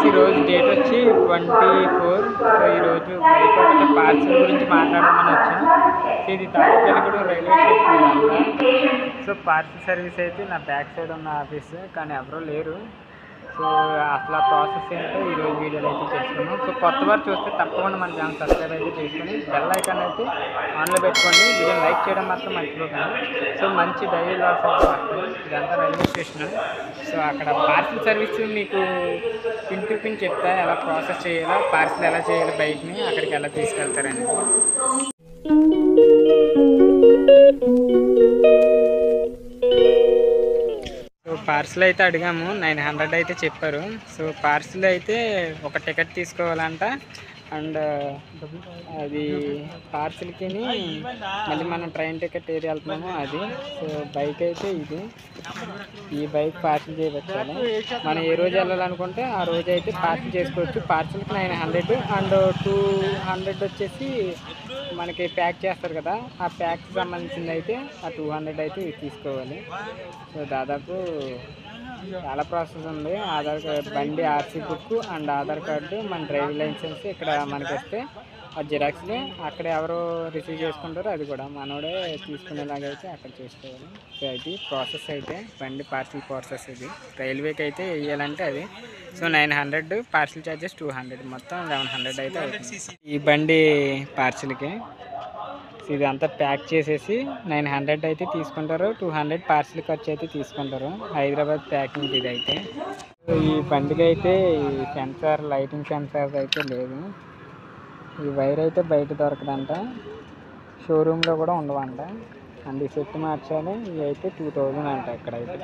ఈరోజు డేట్ వచ్చి 24. సో ఈరోజు బైక్ ఒకటి పార్సిల్ గురించి మాట్లాడమని వచ్చాం. సో ఇది తాడేపల్లిగూడెం రైల్వే స్టేషన్ అంట. సో పార్సిల్ సర్వీస్ అయితే నా బ్యాక్ సైడ్ ఉన్న ఆఫీస్, కానీ ఎవరూ లేరు. సో అసలు ఆ ప్రాసెస్ ఏంటో ఈరోజు వీడియోలో అయితే తెలుసుకున్నాం. సో కొత్త వారు చూస్తే తప్పకుండా మన ఛానల్ సబ్స్క్రైబ్ అయితే చేసుకుని బెల్ ఐకాన్ అయితే ఆన్లో పెట్టుకోండి. వీడియో లైక్ చేయడం మాత్రం మర్చిపోకండి. సో మంచి డైలీ లాస్ అయితే వస్తాయి. ఇదంతా రైల్వే స్టేషన్. సో అక్కడ పార్సిల్ సర్వీస్ మీకు పిన్ టు పిన్ చెప్తా, ఎలా ప్రాసెస్ చేయాలో, పార్సిల్ ఎలా చేయాలి, బైక్ని అక్కడికి ఎలా తీసుకెళ్తారని. సో పార్సిల్ అయితే అడిగాము, 900 అయితే చెప్పారు. సో పార్సిల్ అయితే ఒక టికెట్ తీసుకోవాలంట. అండ్ అది పార్సిల్కి మళ్ళీ మనం ట్రైన్ టికెట్ ఏది వెళ్తున్నామో అది. సో బైక్ అయితే ఇది, ఈ బైక్ పార్సిల్ చేయవచ్చాలి. మనం ఏ రోజు వెళ్ళాలనుకుంటే ఆ రోజు అయితే పార్సిల్ చేసుకోవచ్చు. పార్సిల్కి 900 అండ్ 200 వచ్చేసి మనకి ప్యాక్ చేస్తారు కదా, ఆ ప్యాక్కి సంబంధించింది అయితే ఆ 200 అయితే తీసుకోవాలి. సో దాదాపు చాలా ప్రాసెస్ ఉంది. ఆధార్ కార్డు, బండి RC book and Aadhaar card, మన డ్రైవింగ్ లైసెన్స్ ఇక్కడ మనకి వస్తే ఆ జిరాక్స్ని అక్కడ ఎవరు రిసీవ్ చేసుకుంటారో అది కూడా మనోడే తీసుకునేలాగా అయితే అక్కడ చేసుకోవాలి. సో అది ప్రాసెస్ అయితే బండి పార్సిల్ ప్రాసెస్. ఇది రైల్వేకి అయితే వేయాలంటే అది. సో 900, పార్సిల్ ఛార్జెస్ 200, మొత్తం 1100 అయితే అవుతుంది ఈ బండి పార్సిల్కి. ఇది అంతా ప్యాక్ చేసేసి 900 అయితే తీసుకుంటారు, 200 పార్సిల్ ఖర్చు అయితే తీసుకుంటారు. హైదరాబాద్ ప్యాకింగ్ ఇది అయితే. ఈ బండికి అయితే ఈ సెన్సార్, లైటింగ్ సెన్సార్ అయితే లేదు. ఈ వైర్ అయితే బయట దొరకదంట, షోరూంలో కూడా ఉండవంట. అండ్ ఈ సెట్ మార్చాలి. ఇవి అయితే 2000 అంట ఇక్కడైతే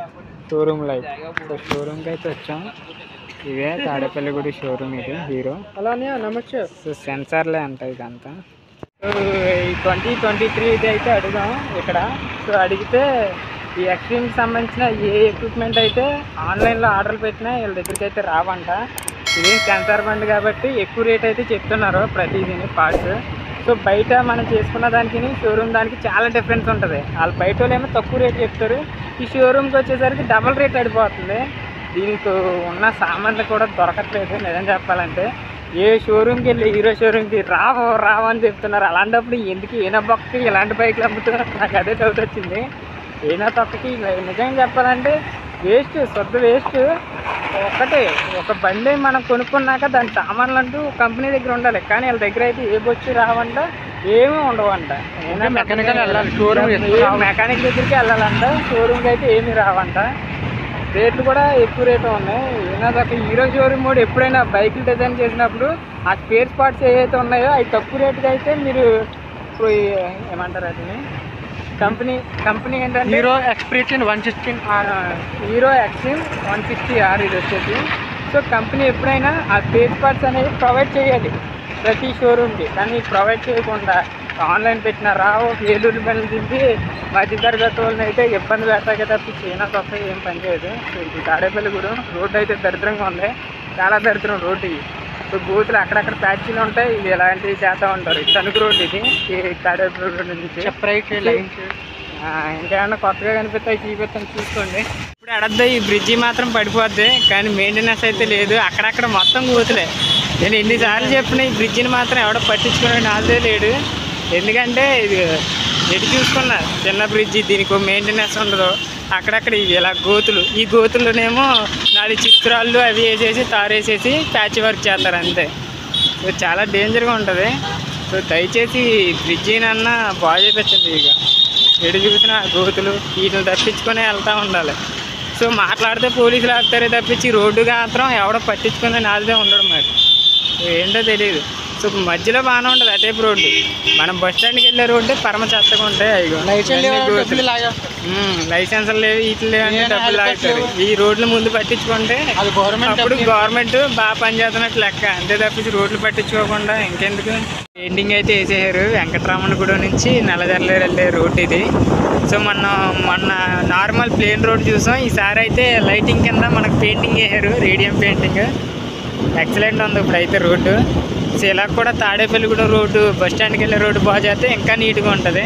షోరూంలో అయితే. సో షోరూమ్కి అయితే వచ్చాం. ఇవే తాడేపల్లిగూడి షోరూమ్, ఇది హీరో. అలానే నమస్తే. సో సెన్సార్లే అంట ఇదంతా. ఈ 2023 ఇది అయితే అడుగుదాం ఇక్కడ. సో అడిగితే ఈ ఎక్స్ట్రీమ్కి సంబంధించిన ఏ ఎక్విప్మెంట్ అయితే ఆన్లైన్లో ఆర్డర్లు పెట్టినా వీళ్ళ దగ్గరికి అయితే రావంట. ఇది సెన్సార్ బండి కాబట్టి ఎక్కువ రేట్ అయితే చెప్తున్నారు ప్రతిదీని పార్ట్స్. సో బయట మనం చేసుకున్న దానికి షోరూమ్ దానికి చాలా డిఫరెన్స్ ఉంటుంది. వాళ్ళు బయట వాళ్ళు ఏమో తక్కువ రేట్ చెప్తారు, ఈ షోరూమ్కి వచ్చేసరికి డబల్ రేట్ పడిపోతుంది. దీనికి ఉన్న సామాన్లు కూడా దొరకట్లేదు నిజం చెప్పాలంటే. ఏ షోరూమ్కి వెళ్ళి హీరో షోరూమ్కి రావు అని చెప్తున్నారు. అలాంటప్పుడు ఎందుకు ఏనా బొక్కకి ఇలాంటి బైక్లు అమ్ముతున్నారు? నాకు అదే డౌట్ వచ్చింది. ఏనా తొక్కకి నిజంగా చెప్పాలంటే వేస్ట్, శుద్ధ వేస్ట్. ఒక బండి మనం కొనుక్కున్నాక దాని సామాన్లు అంటూ కంపెనీ దగ్గర ఉండాలి, కానీ వాళ్ళ దగ్గర అయితే ఏ బొచ్చు రావంట, ఏమీ ఉండవంట. మెకానిక్ వెళ్ళాలి, మెకానిక్ దగ్గరికి వెళ్ళాలంట, షోరూమ్కి అయితే ఏమీ రావంట. రేట్లు కూడా ఎక్కువ రేటు ఉన్నాయి. ఏనాదొక హీరో షోరూమ్ కూడా ఎప్పుడైనా బైకులు డిజైన్ చేసినప్పుడు ఆ స్పేర్ పార్ట్స్ ఏవైతే ఉన్నాయో అవి తక్కువ రేటుకి అయితే మీరు ఇప్పుడు ఏమంటారు అతని కంపెనీ ఏంటంటే hero expression 116, hero extreme 160R ఇది వచ్చేసి. సో కంపెనీ ఎప్పుడైనా ఆ స్పేర్ పార్ట్స్ అనేవి ప్రొవైడ్ చేయాలి ప్రతి షోరూమ్కి, కానీ ప్రొవైడ్ చేయకుండా ఆన్లైన్ పెట్టిన రావు ఏలూరు బండ్లు దింపి మధ్య తరగతి వాళ్ళని అయితే ఇబ్బంది పెట్టాక తప్పించి ఏనా తప్ప ఏం పనిచేయదు. సో ఇది తాడేపల్లిగూడెం రోడ్డు అయితే దరిద్రంగా ఉంది, చాలా దరిద్రం రోడ్డు. ఇది సో బూతులు అక్కడక్కడ ప్యాచీలు ఉంటాయి. ఇది ఎలాంటివి చేస్తూ ఉంటారు. తణుకు రోడ్డు ఇది, ఈ తాడేపల్లిగూడెం నుంచి ఇంకేమన్నా కొత్తగా కనిపిస్తాయి చూపిస్తాను చూసుకోండి. ఇప్పుడు అడద్దా ఈ బ్రిడ్జి మాత్రం పడిపోద్ది, కానీ మెయింటెనెన్స్ అయితే లేదు. అక్కడక్కడ మొత్తం కూతులే. నేను ఎన్నిసార్లు చెప్పిన ఈ బ్రిడ్జిని మాత్రం ఎవడో పట్టించుకునే నాదే లేడు. ఎందుకంటే ఇది ఎటు చూసుకున్నా చిన్న బ్రిడ్జి, దీనికి మెయింటెనెన్స్ ఉండదు. అక్కడక్కడ ఇలా గోతులు, ఈ గోతుల్లోనేమో 4 చిత్రాలు అవి వేసేసి తారేసేసి ప్యాచ్ వర్క్ చేస్తారు అంతే. సో చాలా డేంజర్గా ఉంటుంది. సో దయచేసి బ్రిడ్జినన్నా బాగా చేయించండి. ఇక ఎటు చూసినా గోతులు, వీటిని తప్పించుకొని వెళ్తూ ఉండాలి. సో మాట్లాడితే పోలీసులు ఆపుతారే తప్పించి రోడ్డుగా మాత్రం ఎవడో పట్టించుకునే నాదే ఉండడం. మరి ఏంటో తెలియదు. సో మధ్యలో బాగానే ఉంటుంది అటేపు రోడ్డు. మనం బస్ స్టాండ్కి వెళ్ళే రోడ్డు పరమ చెత్తగా ఉంటాయి. లైసెన్సులు లేవు, వీటి లేవంటే డబ్బులు లాగుతారు. ఈ రోడ్లు ముందు పట్టించుకుంటే అప్పుడు గవర్నమెంట్ బాగా పనిచేస్తున్నట్టు లెక్క, అంతే తప్పించి రోడ్లు పట్టించుకోకుండా ఇంకెందుకు. పెయింటింగ్ అయితే వేసేసారు వెంకటరామన్నగూడెం నుంచి నల్లజర్లేరు వెళ్ళే రోడ్డు ఇది. సో మొన్న నార్మల్ ప్లేన్ రోడ్ చూసాం, ఈసారి అయితే లైటింగ్ కింద మనకు పెయింటింగ్ వేసారు, రేడియం పెయింటింగ్. ఎక్సలెంట్ ఉంది ఇప్పుడైతే రోడ్డు. సో ఇలా కూడా తాడేపల్లిగూడెం రోడ్డు బస్ స్టాండ్కి వెళ్ళే రోడ్డు బాగా చేస్తే ఇంకా నీట్గా ఉంటుంది.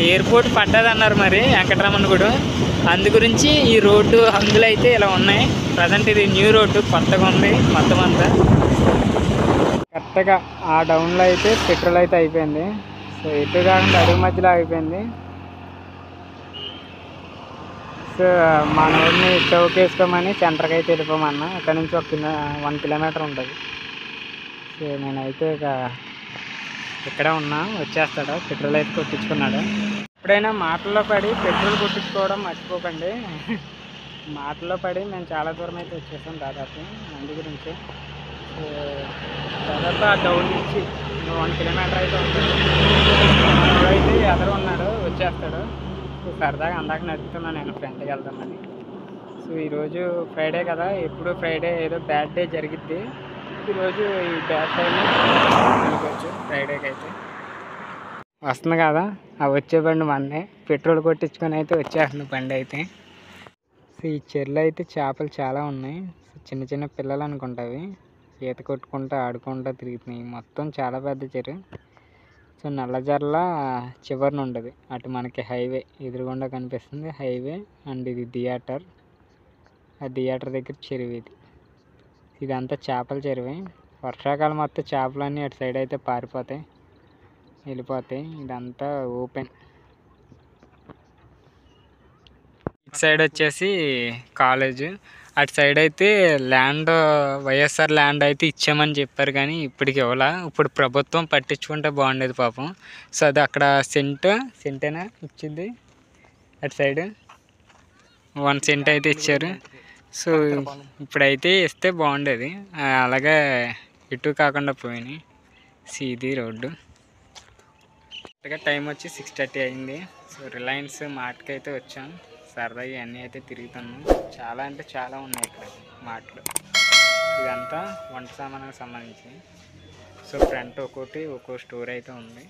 ఎయిర్పోర్ట్ పడ్డది అన్నారు మరి వెంకటరామన్నగూడెం. అందు గురించి ఈ రోడ్డు హంగులు అయితే ఇలా ఉన్నాయి. ప్రజెంట్ ఇది న్యూ రోడ్డు, కొత్తగా ఉంది మొత్తం అంతా. కరెక్ట్గా ఆ డౌన్లో అయితే పెట్రోల్ అయితే అయిపోయింది. సో ఎటు కాకుండా అడుగు మధ్యలో అయిపోయింది. సో మన ఊరిని చౌకేసుకోమని సెంటర్కి అయితే వెళ్ళిపోమన్నా. ఇక్కడ నుంచి 1 కిలోమీటర్ ఉంటుంది. సో నేనైతే ఇక ఇక్కడే ఉన్నా, వచ్చేస్తాడు. పెట్రోల్ అయితే కొట్టించుకున్నాడు. ఎప్పుడైనా మాటల్లో పడి పెట్రోల్ కొట్టించుకోవడం మర్చిపోకండి. మాటల్లో పడి మేము చాలా దూరం అయితే వచ్చేసాం దాదాపు మంది గురించి. దాదాపు ఆ డౌన్ నుంచి 1 కిలోమీటర్ అయితే ఉంటుంది. అయితే ఎదురు ఉన్నాడు, వచ్చేస్తాడు. సో సరదాగా అందాక నడుపుతున్నాను నేను ఫ్రెండ్కి వెళ్తామని. సో ఈరోజు ఫ్రైడే కదా, ఎప్పుడు ఫ్రైడే ఏదో బ్యాడ్ డే జరిగిద్ది. ఈరోజు ఈ బ్యాడ్ టైం అనుకోవచ్చు ఫ్రైడేకి అయితే. వస్తుంది కదా ఆ వచ్చే బండి మననే, పెట్రోల్ కొట్టించుకొని అయితే వచ్చేస్తుంది బండి అయితే. సో ఈ చెరువులో అయితే చేపలు చాలా ఉన్నాయి. చిన్న చిన్న పిల్లలు అనుకుంటావి, ఈత కొట్టుకుంటూ ఆడుకుంటూ తిరుగుతున్నాయి. మొత్తం చాలా పెద్ద చెరువు. సో నల్లజర్ల చివరిన ఉండదు, అటు మనకి హైవే ఎదురుగుండా కనిపిస్తుంది హైవే. అండ్ ఇది థియేటర్, ఆ థియేటర్ దగ్గర చెరువు ఇది. ఇదంతా చేపల చెరువే. వర్షాకాలం మొత్తం చేపలన్నీ అటు సైడ్ అయితే పారిపోతాయి, వెళ్ళిపోతాయి. ఇదంతా ఓపెన్. ఇటు సైడ్ వచ్చేసి కాలేజ్, అటు సైడ్ అయితే ల్యాండ్ వైఎస్ఆర్ ల్యాండ్ అయితే ఇచ్చామని చెప్పారు కానీ ఇప్పటికి ఇవ్వాలా. ఇప్పుడు ప్రభుత్వం పట్టించుకుంటే బాగుండేది పాపం. సో అది అక్కడ సెంటేనా ఇచ్చింది, అటు సైడ్ 1 సెంట్ అయితే ఇచ్చారు. సో ఇప్పుడైతే ఇస్తే బాగుండేది. అలాగే ఇటు కాకుండా పోయినాయి. సీదీ రోడ్డు. టైం వచ్చి 6:30 అయింది. సో రిలయన్స్ మార్ట్కి అయితే వచ్చాం. సరదాగా ఇవన్నీ అయితే తిరుగుతాను. చాలా అంటే చాలా ఉన్నాయి ఇక్కడ మార్ట్లు. ఇదంతా వంట సామాన్లకు సంబంధించి. సో ఫ్రంట్ ఒక్కో స్టోర్ అయితే ఉంది.